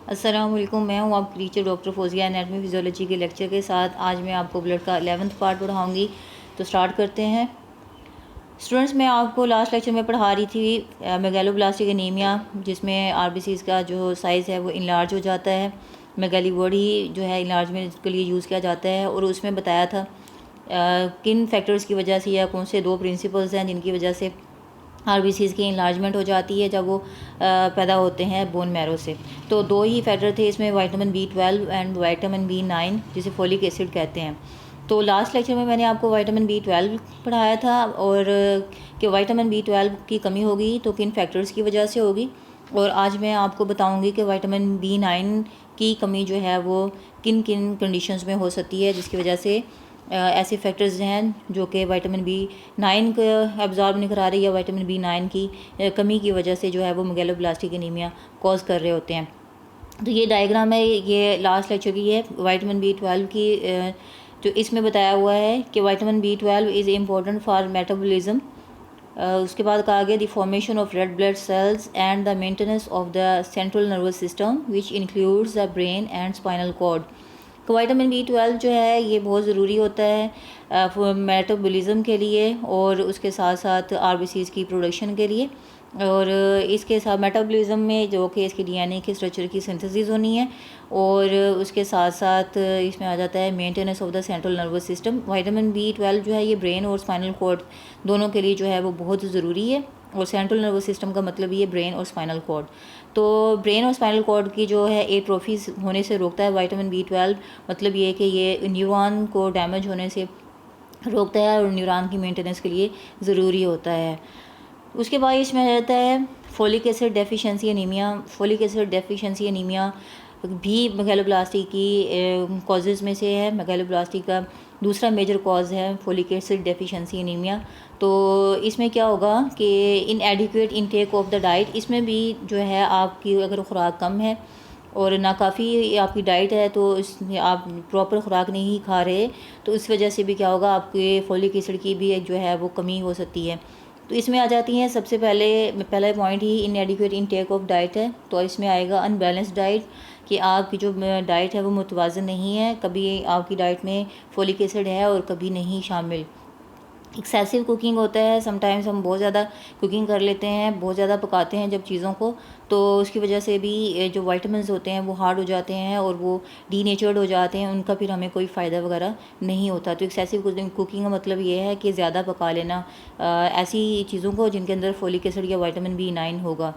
अस्सलाम वालेकुम। मैं हूँ आपकी teacher doctor Fauzia anatomy physiology के लेक्चर के साथ। आज मैं आपको ब्लड का 11th पार्ट पढ़ाऊँगी। तो स्टार्ट करते हैं। स्टूडेंट्स, मैं आपको लास्ट लेक्चर में पढ़ा रही थी मेगालोब्लास्टिक एनीमिया, जिसमें आरबीसीज़ का जो साइज़ है वो इनलार्ज हो जाता है। मेगाली वर्ड ही जो है इनलार्जमेंट के लिए यूज़ किया जाता है। और उसमें बताया था किन फैक्टर्स की वजह से या कौन से दो प्रिंसिपल्स हैं जिनकी वजह से आरबीसीज़ की इनलार्जमेंट हो जाती है जब वो पैदा होते हैं बोन मैरो से। तो दो ही फैक्टर थे इसमें, vitamin B12 and vitamin B9, जिसे फोलिक एसिड कहते हैं। तो लास्ट लेक्चर में मैंने आपको विटामिन B12 पढ़ाया था और कि विटामिन B12 की कमी होगी तो किन फैक्टर्स की वजह से होगी। और आज मैं आपको बताऊंगी कि विटामिन B9 की कमी जो है वो किन किन कंडीशंस में हो सकती है, जिसकी वजह से ऐसे फैक्टर्स हैं जो कि विटामिन B9 को एब्जॉर्ब नहीं करा रही या विटामिन B9 की कमी की वजह से जो है वो मेगालोब्लास्टिक एनीमिया कॉज कर रहे होते हैं। तो ये डायग्राम है, ये लास्ट लेक्चर की है विटामिन B12 की। जो इसमें बताया हुआ है कि vitamin B12 is important for metabolism. उसके बाद कहा गया the formation of red blood cells and the maintenance of the central nervous system which includes the brain and spinal cord. तो विटामिन B12 जो है ये बहुत ज़रूरी होता है मेटाबॉलिज्म के लिए और उसके साथ साथ आरबीसीज़ की प्रोडक्शन के लिए। और इसके साथ मेटाबॉलिज्म में जो कि इसके डीएनए के स्ट्रक्चर की सिंथेसिस होनी है, और उसके साथ साथ इसमें आ जाता है maintenance of the central nervous system. Vitamin B12 जो है ये ब्रेन और स्पाइनल कॉर्ड दोनों के लिए जो है वो बहुत ज़रूरी है। और सेंट्रल नर्वस सिस्टम का मतलब ये ब्रेन और स्पाइनल कॉर्ड। तो ब्रेन और स्पाइनल कॉर्ड की जो है एट्रोफीज होने से रोकता है विटामिन B12। मतलब ये कि ये न्यूरॉन को डैमेज होने से रोकता है और न्यूरॉन की मेंटेनेंस के लिए ज़रूरी होता है। उसके बाद इसमें आ जाता है folic acid deficiency anaemia. Folic acid deficiency anaemia भी मेगालोब्लास्टिक की कॉजेज़ में से है। मेगालोब्लास्टिक का दूसरा मेजर कॉज है फोलिक एसिड डेफिशिएंसी एनीमिया। तो इसमें क्या होगा कि इनएडिक्वेट इनटेक ऑफ द डाइट, इसमें भी जो है आपकी अगर खुराक कम है और नाकाफ़ी आपकी डाइट है तो इस आप प्रॉपर खुराक नहीं खा रहे, तो इस वजह से भी क्या होगा आपके फोलिक एसिड की भी एक जो है वो कमी हो सकती है। तो इसमें आ जाती हैं सबसे पहला point he इनएडिक्वेट intake of diet है। तो इसमें आएगा अनबैलेंस्ड डाइट, कि आपकी जो डाइट है वो मुतवाज़न नहीं है, कभी आपकी डाइट में फोलिक एसिड है और कभी नहीं शामिल। एक्सेसिव कुकिंग होता है, समटाइम्स हम बहुत ज़्यादा कुकिंग कर लेते हैं, बहुत ज़्यादा पकाते हैं जब चीज़ों को, तो उसकी वजह से भी जो विटामिन्स होते हैं वो हार्ड हो जाते हैं और वो डीनेचर्ड हो जाते हैं, उनका फिर हमें कोई फ़ायदा वगैरह नहीं होता। तो एक्सेसिव कुकिंग का मतलब ये है कि ज़्यादा पका लेना ऐसी चीज़ों को जिनके अंदर फोलिक एसिड या विटामिन B9 होगा।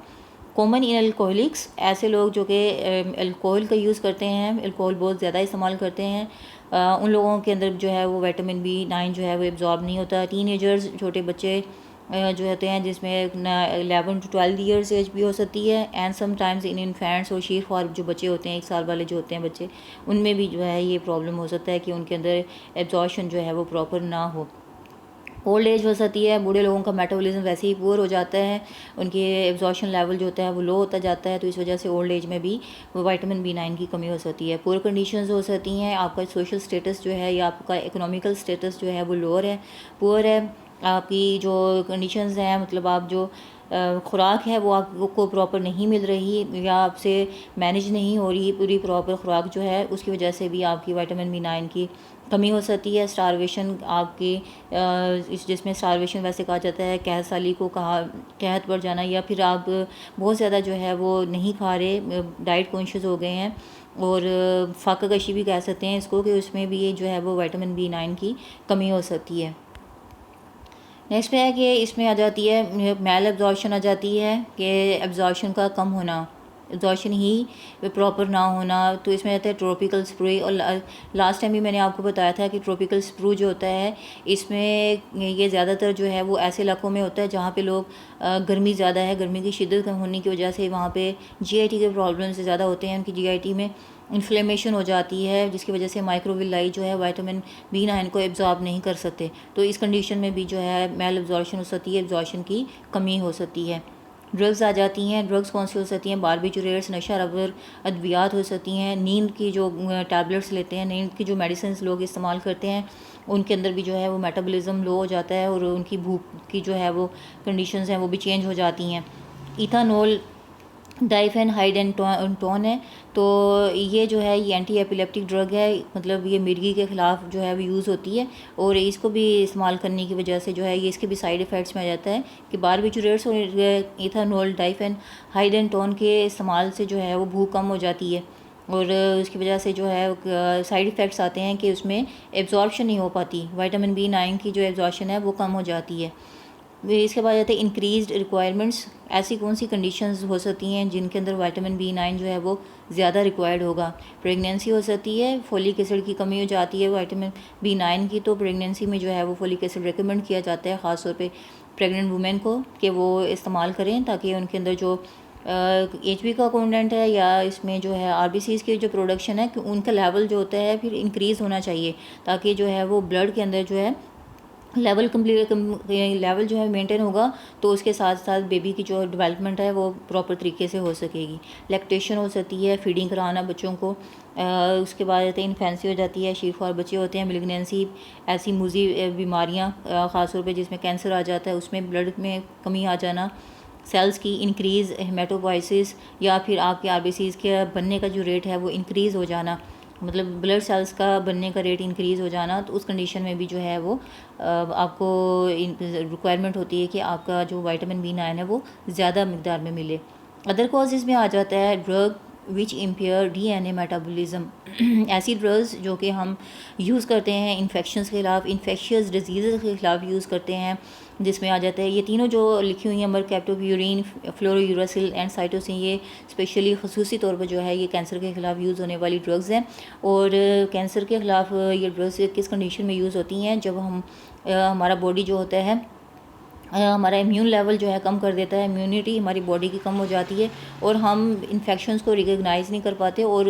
कॉमन इन अल्कोहलिक्स, ऐसे लोग जो कि अल्कोहल का यूज़ करते हैं, अल्कोहल बहुत ज़्यादा इस्तेमाल करते हैं, उन लोगों के अंदर जो है वो विटामिन B9 जो है वो एब्जॉर्ब नहीं होता। टीनेजर्स, छोटे बच्चे जो होते हैं जिसमें 11 to 12 ईयर्स एज भी हो सकती है, एंड समटाइम्स इन इन्फेंट्स और शीर ख्वार जो बच्चे होते हैं 1 साल वाले जो होते हैं बच्चे, उनमें भी जो है ये प्रॉब्लम हो सकता है कि उनके अंदर एब्जॉर्शन जो है वो प्रॉपर ना हो। ओल्ड एज हो सकती है, बूढ़े लोगों का मेटाबॉलिज्म वैसे ही पुअर हो जाता है, उनके एब्जॉर्शन लेवल जो होता है वो लो होता जाता है, तो इस वजह से ओल्ड एज में भी विटामिन B9 की कमी हो सकती है। पुअर कंडीशंस हो सकती हैं, आपका सोशल स्टेटस जो है या आपका इकोनॉमिकल स्टेटस जो है वो लोअर है, पुअर है, आपकी जो कंडीशंस हैं मतलब आप जो खुराक है वो आपको प्रॉपर नहीं मिल रही या आपसे मैनेज नहीं हो रही पूरी प्रॉपर खुराक जो है, उसकी वजह से भी आपकी विटामिन B9 की कमी हो सकती है। स्टारवेशन आपकी इस जिसमें स्टारवेशन वैसे कहा जाता है कहत साली को, कहा कहत बढ़ जाना, या फिर आप बहुत ज़्यादा जो है वो नहीं खा रहे, डाइट कॉन्शियस हो गए हैं, और फाकाकशी भी कह सकते हैं इसको, कि उसमें भी ये जो है वो विटामिन B9 की कमी हो सकती है। नेक्स्ट है कि इसमें आ जाती है मैल एब्जॉर्शन आ जाती है, कि एब्जॉर्शन का कम होना, एब्जॉर्शन ही प्रॉपर ना होना। तो इसमें आता है ट्रॉपिकल स्प्रू, और लास्ट टाइम भी मैंने आपको बताया था कि ट्रॉपिकल स्प्रू जो होता है इसमें ये ज़्यादातर जो है वो ऐसे इलाकों में होता है जहाँ पे लोग गर्मी ज़्यादा है, गर्मी की शिद्दत कम होने की वजह से वहाँ पे GIT के प्रॉब्लम से ज़्यादा होते हैं, उनकी GIT में इन्फ्लेमेशन हो जाती है, जिसकी वजह से माइक्रोविलाई जो है विटामिन B9 को एब्जॉर्ब नहीं कर सकते। तो इस कंडीशन में भी जो है मैल एब्जॉर्शन हो सकती है, एब्जॉर्शन की कमी हो सकती है। ड्रग्स आ जाती हैं, ड्रग्स कौन सी हो सकती हैं, बारबिटूरेट्स, नशा रबर अद्वियात हो सकती हैं। नींद की जो टैबलेट्स लेते हैं, नींद की जो मेडिसिन लोग इस्तेमाल करते हैं, उनके अंदर भी जो है वो मेटाबॉलिज्म लो हो जाता है और उनकी भूख की जो है वो कंडीशंस हैं वो भी चेंज हो जाती हैं। इथानॉल डाइफेनहाइड्रोन है। तो ये जो है ये एंटी एपिलेप्टिक ड्रग है, मतलब ये मिर्गी के ख़िलाफ़ जो है वो यूज़ होती है। और इसको भी इस्तेमाल करने की वजह से जो है ये इसके भी साइड इफ़ेक्ट्स में आ जाता है कि बारबिटूरेट्स और इथानॉल डाइफेनहाइड्रोन के इस्तेमाल से जो है वो भूख कम हो जाती है, और उसकी वजह से जो है साइड इफ़ेक्ट्स आते हैं कि उसमें एब्जॉर्प्शन नहीं हो पाती, विटामिन B9 की जो एब्जॉर्प्शन है वो कम हो जाती है। इसके बाद आते हैं इंक्रीज़्ड रिक्वायरमेंट्स। ऐसी कौन सी कंडीशंस हो सकती हैं जिनके अंदर विटामिन B9 जो है वो ज़्यादा रिक्वायर्ड होगा? प्रेगनेंसी हो सकती है, फोलिक एसिड की कमी हो जाती है विटामिन B9 की, तो प्रेगनेंसी में जो है वो फोलिक एसिड रिकमेंड किया जाता है ख़ास तौर पे प्रेग्नेंट वुमेन को कि वो इस्तेमाल करें, ताकि उनके अंदर जो HB का कंटेंट है या इसमें जो है RBCs की जो प्रोडक्शन है कि उनका लेवल जो होता है फिर इंक्रीज़ होना चाहिए, ताकि जो है वो ब्लड के अंदर जो है लेवल लेवल जो है मेंटेन होगा, तो उसके साथ साथ बेबी की जो डेवलपमेंट है वो प्रॉपर तरीके से हो सकेगी। लैक्टेशन हो सकती है, फीडिंग कराना बच्चों को। उसके बाद आते हैं इन्फेंसी हो जाती है, शीफ और बच्चे होते हैं, मिलिग्नेंसी, ऐसी मूजी बीमारियाँ ख़ास तौर पे जिसमें कैंसर आ जाता है, उसमें ब्लड में कमी आ जाना, सेल्स की इंक्रीज़, हेमेटोपोइसिस, या फिर आपके RBCs के बनने का जो रेट है वो इंक्रीज़ हो जाना, मतलब ब्लड सेल्स का बनने का रेट इंक्रीज़ हो जाना। तो उस कंडीशन में भी जो है वो आपको रिक्वायरमेंट होती है कि आपका जो विटामिन B9 है वो ज़्यादा मकदार में मिले। अदर कॉजेज़ में आ जाता है drug which empire DNA metabolism. ऐसी ड्रग्स जो कि हम यूज़ करते हैं इन्फेक्शंस के ख़िलाफ़, इन्फेक्शियस डिजीज़ के ख़िलाफ़ यूज़ करते हैं, जिसमें आ जाता है ये तीनों जो लिखी हुई हैं, मरकैप्टोप्यूरिन, फ्लोरोयूरासिल एंड साइटोसिन, ये स्पेशली खसूसी तौर पर जो है ये कैंसर के ख़िलाफ़ यूज़ होने वाली ड्रग्स हैं। और कैंसर के ख़िलाफ़ ये ड्रग्स किस कंडीशन में यूज़ होती हैं? जब हम हमारा बॉडी जो होता है हमारा इम्यून लेवल जो है कम कर देता है, इम्यूनिटी हमारी बॉडी की कम हो जाती है और हम इन्फेक्शंस को रिकग्नाइज़ नहीं कर पाते, और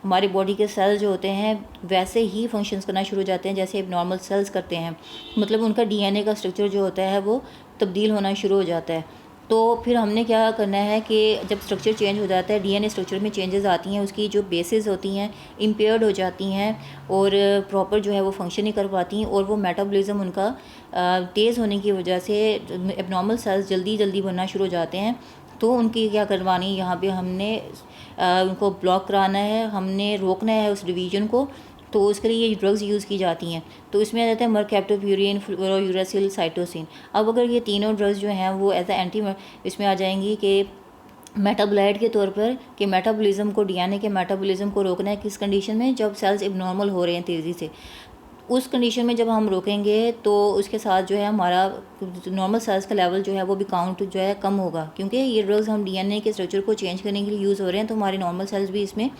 हमारी बॉडी के सेल्स जो होते हैं वैसे ही फंक्शंस करना शुरू हो जाते हैं जैसे नॉर्मल सेल्स करते हैं, मतलब उनका DNA का स्ट्रक्चर जो होता है वो तब्दील होना शुरू हो जाता है। तो फिर हमने क्या करना है कि जब स्ट्रक्चर चेंज हो जाता है, DNA स्ट्रक्चर में चेंजेस आती हैं, उसकी जो बेसिस होती हैं इम्पेयर्ड हो जाती हैं और प्रॉपर जो है वो फंक्शन नहीं कर पाती हैं, और वो मेटाबॉलिज्म उनका तेज़ होने की वजह से एबनॉर्मल सेल्स जल्दी जल्दी बनना शुरू हो जाते हैं। तो उनकी क्या करवानी, यहाँ पे हमने उनको ब्लॉक कराना है, हमने रोकना है उस डिवीज़न को। तो उसके लिए ये ड्रग्स यूज़ की जाती हैं। तो इसमें आ जाता है मरकैप्टोप्यूरिन, फ्लोरोयूरासिल, साइटोसिन। अब अगर ये तीनों ड्रग्स जो हैं वो एज एंटी इसमें आ जाएंगी कि मेटाबोलाइट के तौर पर, कि मेटाबॉलिज्म को, DNA के मेटाबॉलिज्म को रोकना है किस कंडीशन में? जब सेल्स एबनॉर्मल हो रहे हैं तेज़ी से। उस कंडीशन में जब हम रोकेंगे तो उसके साथ जो है हमारा नॉर्मल सेल्स का लेवल जो है वो भी काउंट जो है कम होगा, क्योंकि ये ड्रग्स हम DNA के स्ट्रक्चर को चेंज करने के लिए यूज़ हो रहे हैं, तो हमारे नॉर्मल सेल्स भी इसमें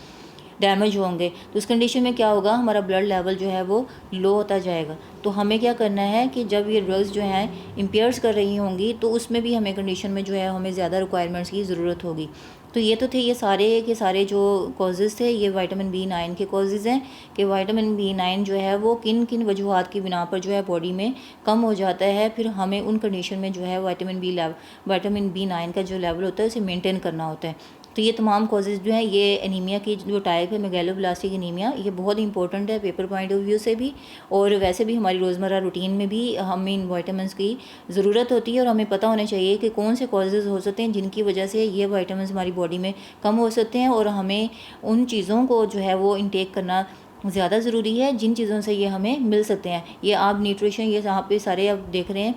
डैमेज होंगे। तो उस कंडीशन में क्या होगा, हमारा ब्लड लेवल जो है वो लो होता जाएगा। तो हमें क्या करना है कि जब ये ड्रग्स जो हैं इम्पेयर्स कर रही होंगी तो उसमें भी हमें कंडीशन में जो है हमें ज़्यादा रिक्वायरमेंट्स की ज़रूरत होगी। तो ये तो थे ये सारे के सारे जो कॉजेज़ थे, ये विटामिन B9 के कॉजेज़ हैं कि विटामिन B9 जो है वो किन किन वजूहात की बिना पर जो है बॉडी में कम हो जाता है। फिर हमें उन कंडीशन में जो है विटामिन B9 का जो लेवल होता है उसे मेंटेन करना होता है। तो ये तमाम कॉजेज़ जो हैं, ये एनीमिया की जो टाइप है मेगालोब्लास्टिक एनीमिया, ये बहुत इंपॉर्टेंट है पेपर पॉइंट ऑफ व्यू से भी, और वैसे भी हमारी रोज़मर्रा रूटीन में भी हमें इन विटामिन्स की ज़रूरत होती है, और हमें पता होना चाहिए कि कौन से कॉजेज़ हो सकते हैं जिनकी वजह से ये विटामिन्स हमारी बॉडी में कम हो सकते हैं, और हमें उन चीज़ों को जो है वो इनटेक करना ज़्यादा ज़रूरी है जिन चीज़ों से ये हमें मिल सकते हैं। ये आप न्यूट्रिशन, ये यहाँ पे सारे आप देख रहे हैं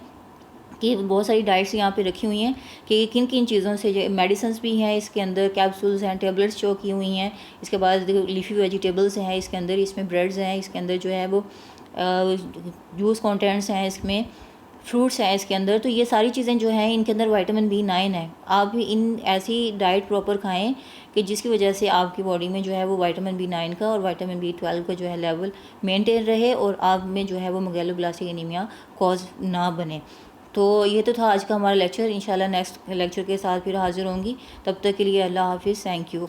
कि बहुत सारी डाइट्स यहाँ पे रखी हुई हैं कि किन किन चीज़ों से, जो मेडिसिन्स भी हैं इसके अंदर, कैप्सूल्स हैं, टेबलेट्स शो की हुई हैं, इसके बाद लीफी वेजिटेबल्स हैं इसके अंदर, इसमें ब्रेड्स हैं इसके अंदर, जो है वो जूस कंटेंट्स हैं इसमें, फ्रूट्स हैं इसके अंदर। तो ये सारी चीज़ें जो हैं इनके अंदर विटामिन B9 है। आप भी इन ऐसी डाइट प्रॉपर खाएं कि जिसकी वजह से आपकी बॉडी में जो है वो विटामिन B9 का और विटामिन B12 का जो है लेवल मेंटेन रहे, और आप में जो है वो मेगालोब्लास्टिक एनीमिया कॉज ना बने। तो ये तो था आज का हमारा लेक्चर। इंशाल्लाह नेक्स्ट लेक्चर के साथ फिर हाज़िर होंगी। तब तक के लिए अल्लाह हाफिज़, थैंक यू।